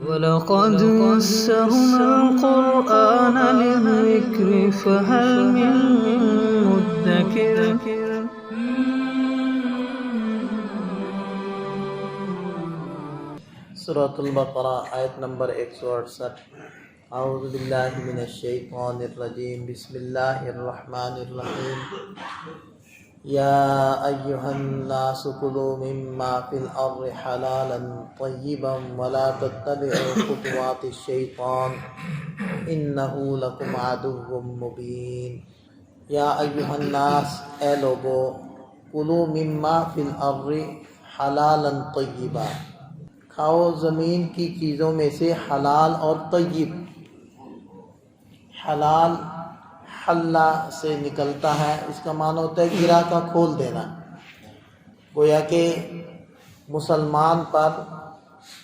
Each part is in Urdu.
وَلَقَدْ يَسَّرْنَا الْقُرْآنَ لِلذِّكْرِ فَهَلْ مِن مُّدَّكِرٍ سورۃ البقرہ آیت نمبر 168۔ اعوذ باللہ من الشیطان الرجیم، بسم اللہ الرحمن الرحیم۔ یا ایہا الناس کلوا مما فی الارض حلالا طیبا ولا تتبعوا خطوات الشیطان انہ لکم عدو مبین۔ یا ایہا الناس، اے لوگو، کلوا مما فی الارض حلالا طیبا، کھاؤ زمین کی چیزوں میں سے حلال اور طیب۔ حلال حلہ سے نکلتا ہے، اس کا معنی ہوتا ہے گرہ کا کھول دینا۔ گویا کہ مسلمان پر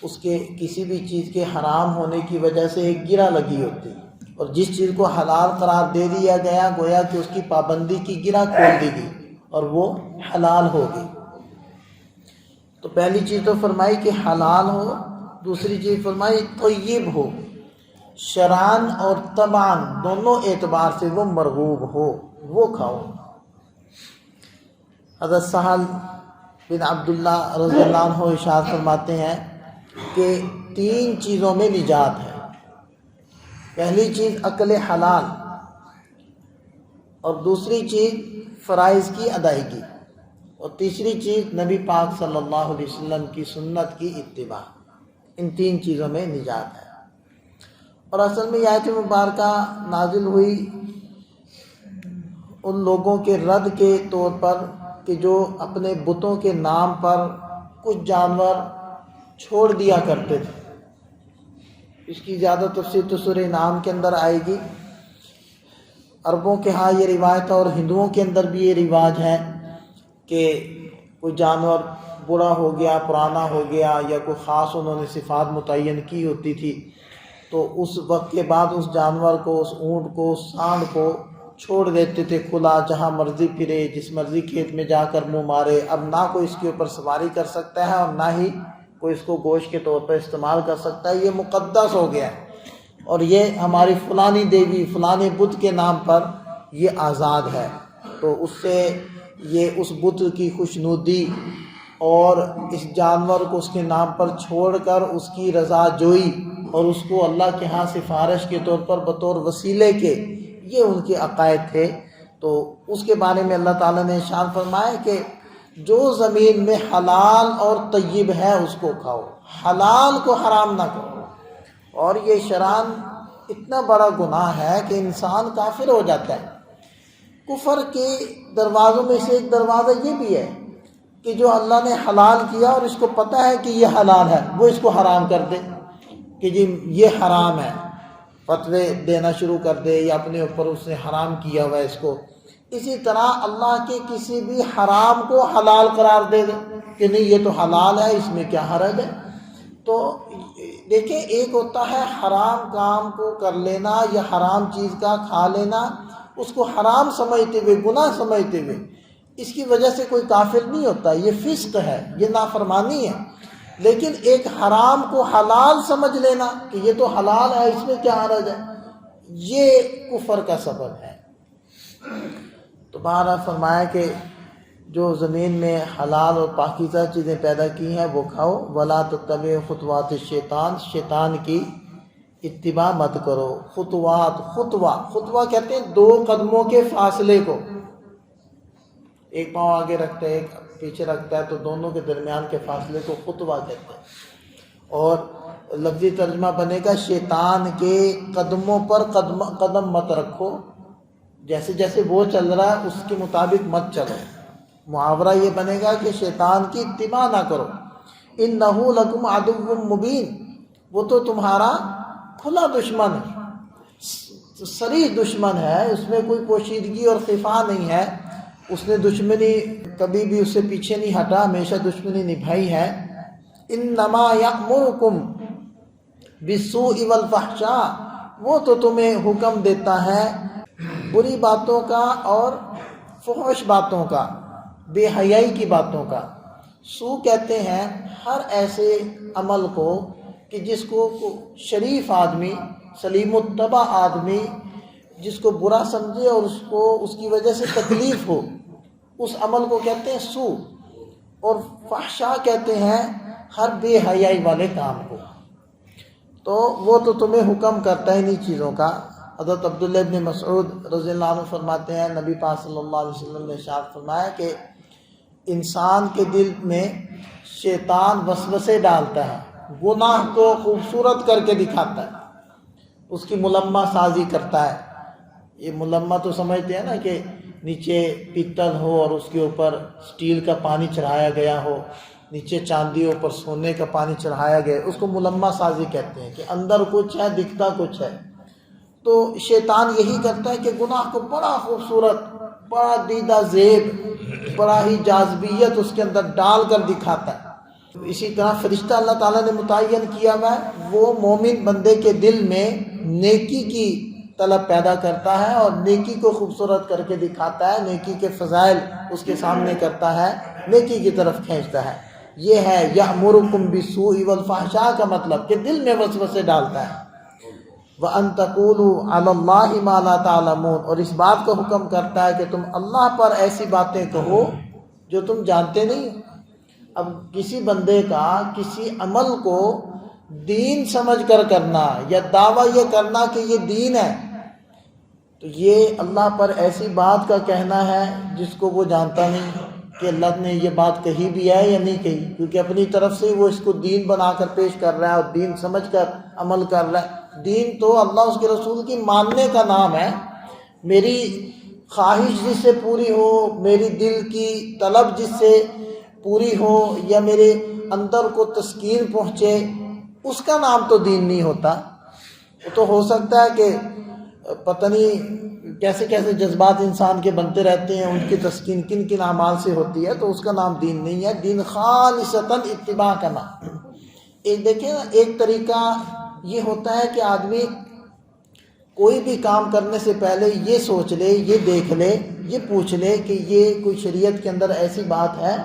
اس کے کسی بھی چیز کے حرام ہونے کی وجہ سے ایک گرہ لگی ہوتی، اور جس چیز کو حلال قرار دے دیا گیا گویا کہ اس کی پابندی کی گرہ کھول دی گئی اور وہ حلال ہوگی۔ تو پہلی چیز تو فرمائی کہ حلال ہو، دوسری چیز فرمائی طیب ہو، شرعاً اور طبعاً دونوں اعتبار سے وہ مرغوب ہو، وہ کھاؤ۔ حضرت سہل بن عبداللہ رضی اللہ عنہ ارشاد فرماتے ہیں کہ 3 چیزوں میں نجات ہے۔ پہلی چیز عقل حلال، اور دوسری چیز فرائض کی ادائیگی، اور تیسری چیز نبی پاک صلی اللہ علیہ وسلم کی سنت کی اتباع۔ ان 3 چیزوں میں نجات ہے۔ اور اصل میں یہ آیت مبارکہ نازل ہوئی ان لوگوں کے رد کے طور پر کہ جو اپنے بتوں کے نام پر کچھ جانور چھوڑ دیا کرتے تھے۔ اس کی زیادہ تفصیل تو سورہ انعام کے اندر آئے گی۔ عربوں کے ہاں یہ روایت ہے، اور ہندوؤں کے اندر بھی یہ رواج ہے کہ کوئی جانور بوڑھا ہو گیا، پرانا ہو گیا، یا کوئی خاص انہوں نے صفات متعین کی ہوتی تھی، تو اس وقت کے بعد اس جانور کو، اس اونٹ کو، اس سانڈ کو چھوڑ دیتے تھے کھلا، جہاں مرضی پھرے، جس مرضی کھیت میں جا کر منہ مارے۔ اب نہ کوئی اس کے اوپر سواری کر سکتا ہے، اور نہ ہی کوئی اس کو گوشت کے طور پر استعمال کر سکتا ہے۔ یہ مقدس ہو گیا ہے، اور یہ ہماری فلانی دیوی، فلانے بت کے نام پر یہ آزاد ہے۔ تو اس سے یہ اس بت کی خوشنودی اور اس جانور کو اس کے نام پر چھوڑ کر اس کی رضا جوئی اور اس کو اللہ کے ہاں سفارش کے طور پر بطور وسیلے کے، یہ ان کے عقائد تھے۔ تو اس کے بارے میں اللہ تعالیٰ نے ارشاد فرمایا کہ جو زمین میں حلال اور طیب ہے اس کو کھاؤ، حلال کو حرام نہ کرو۔ اور یہ شرعاً اتنا بڑا گناہ ہے کہ انسان کافر ہو جاتا ہے۔ کفر کے دروازوں میں سے ایک دروازہ یہ بھی ہے کہ جو اللہ نے حلال کیا اور اس کو پتہ ہے کہ یہ حلال ہے، وہ اس کو حرام کر دے کہ جی یہ حرام ہے، فتوے دینا شروع کر دے، یا اپنے اوپر اس نے حرام کیا ہوا ہے اس کو۔ اسی طرح اللہ کے کسی بھی حرام کو حلال قرار دے دے کہ نہیں یہ تو حلال ہے، اس میں کیا حرج ہے۔ تو دیکھیں، ایک ہوتا ہے حرام کام کو کر لینا یا حرام چیز کا کھا لینا، اس کو حرام سمجھتے ہوئے، گناہ سمجھتے ہوئے، اس کی وجہ سے کوئی کافر نہیں ہوتا، یہ فسق ہے، یہ نافرمانی ہے۔ لیکن ایک حرام کو حلال سمجھ لینا کہ یہ تو حلال ہے، اس میں کیا حرج ہے، یہ کفر کا سبب ہے۔ تو بہرحال فرمایا کہ جو زمین میں حلال اور پاکیزہ چیزیں پیدا کی ہیں وہ کھاؤ، ولا تتبعوا خطوات الشیطان، شیطان کی اتباع مت کرو۔ خطوات، خطوہ کہتے ہیں 2 قدموں کے فاصلے کو، ایک پاؤں آگے رکھتا ہے ایک پیچھے رکھتا ہے، تو دونوں کے درمیان کے فاصلے کو خطوہ کہتے ہیں۔ اور لفظی ترجمہ بنے گا شیطان کے قدموں پر قدم مت رکھو، جیسے جیسے وہ چل رہا ہے اس کے مطابق مت چلو۔ محاورہ یہ بنے گا کہ شیطان کی اتباع نہ کرو۔ انہ لکم عدو مبین، وہ تو تمہارا کھلا دشمن ہے، صریح دشمن ہے، اس میں کوئی پوشیدگی اور خفا نہیں ہے۔ اس نے دشمنی کبھی بھی اس سے پیچھے نہیں ہٹا، ہمیشہ دشمنی نبھائی ہے۔ انما یأمرکم بالسوء والفحشاء، وہ تو تمہیں حکم دیتا ہے بری باتوں کا اور فحش باتوں کا، بے حیائی کی باتوں کا۔ سو کہتے ہیں ہر ایسے عمل کو کہ جس کو شریف آدمی، سلیم الطبع آدمی جس کو برا سمجھے اور اس کی وجہ سے تکلیف ہو، اس عمل کو کہتے ہیں سو، اور فحشا کہتے ہیں ہر بے حیائی والے کام کو۔ تو وہ تو تمہیں حکم کرتا ہے انہی چیزوں کا۔ حضرت عبداللہ ابن مسعود رضی اللہ عنہ فرماتے ہیں، نبی پاک صلی اللہ علیہ وسلم نے ارشاد فرمایا کہ انسان کے دل میں شیطان وسوسے ڈالتا ہے، گناہ کو خوبصورت کر کے دکھاتا ہے، اس کی ملمہ سازی کرتا ہے۔ یہ ملمہ تو سمجھتے ہیں نا کہ نیچے پیتل ہو اور اس کے اوپر سٹیل کا پانی چڑھایا گیا ہو، نیچے چاندی اوپر سونے کا پانی چڑھایا گیا، اس کو ملمہ سازی کہتے ہیں کہ اندر کچھ ہے دکھتا کچھ ہے۔ تو شیطان یہی کرتا ہے کہ گناہ کو بڑا خوبصورت، بڑا دیدہ زیب، بڑا ہی جاذبیت اس کے اندر ڈال کر دکھاتا ہے۔ اسی طرح فرشتہ اللہ تعالیٰ نے متعین کیا ہوا ہے، وہ مومن بندے کے دل میں نیکی کی طلب پیدا کرتا ہے اور نیکی کو خوبصورت کر کے دکھاتا ہے، نیکی کے فضائل اس کے سامنے کرتا ہے، نیکی کی طرف کھینچتا ہے۔ یہ ہے یأمرکم بالسوء والفحشاء کا مطلب کہ دل میں وسوسے ڈالتا ہے۔ وَأَن تَقُولُوا عَلَى اللَّهِ مَا لَا تَعْلَمُونَ، اور اس بات کو حکم کرتا ہے کہ تم اللہ پر ایسی باتیں کہو جو تم جانتے نہیں۔ اب کسی بندے کا کسی عمل کو دین سمجھ کر کرنا یا دعویٰ یہ کرنا کہ یہ دین ہے، تو یہ اللہ پر ایسی بات کا کہنا ہے جس کو وہ جانتا نہیں کہ اللہ نے یہ بات کہی بھی ہے یا نہیں کہی، کیونکہ اپنی طرف سے وہ اس کو دین بنا کر پیش کر رہا ہے اور دین سمجھ کر عمل کر رہا ہے۔ دین تو اللہ اس کے رسول کی ماننے کا نام ہے۔ میری خواہش جس سے پوری ہو، میری دل کی طلب جس سے پوری ہو، یا میرے اندر کو تسکین پہنچے، اس کا نام تو دین نہیں ہوتا۔ وہ تو ہو سکتا ہے کہ پتہ نہیں کیسے کیسے جذبات انسان کے بنتے رہتے ہیں، ان کی تسکین کن کن اعمال سے ہوتی ہے، تو اس کا نام دین نہیں ہے۔ دین خالصتاً اتباع کا نام۔ ایک دیکھیں نا، ایک طریقہ یہ ہوتا ہے کہ آدمی کوئی بھی کام کرنے سے پہلے یہ سوچ لے، یہ دیکھ لے، یہ پوچھ لے کہ یہ کوئی شریعت کے اندر ایسی بات ہے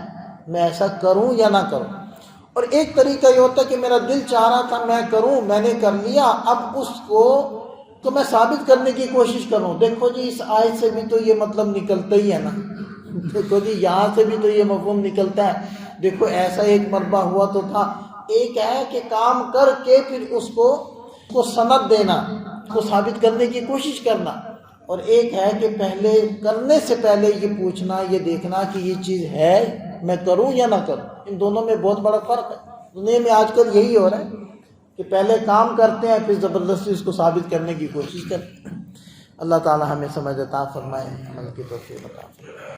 میں ایسا کروں یا نہ کروں۔ اور ایک طریقہ یہ ہوتا ہے کہ میرا دل چاہ رہا تھا میں کروں، میں نے کر لیا، اب اس کو تو میں ثابت کرنے کی کوشش کروں۔ دیکھو جی اس آیت سے بھی تو یہ مطلب نکلتا ہی ہے نا، دیکھو جی یہاں سے بھی تو یہ مفہوم نکلتا ہے، دیکھو ایسا ایک مرتبہ ہوا تو تھا۔ ایک ہے کہ کام کر کے پھر اس کو سند دینا، اس کو ثابت کرنے کی کوشش کرنا، اور ایک ہے کہ پہلے کرنے سے پہلے یہ پوچھنا، یہ دیکھنا کہ یہ چیز ہے میں کروں یا نہ کروں۔ ان دونوں میں بہت بڑا فرق ہے۔ دنیا میں آج کل یہی ہو رہا ہے کہ پہلے کام کرتے ہیں پھر زبردستی اس کو ثابت کرنے کی کوشش کرتے ہیں۔ اللہ تعالی ہمیں سمجھ عطا فرمائے، عمل کی توفیق عطا فرمائے۔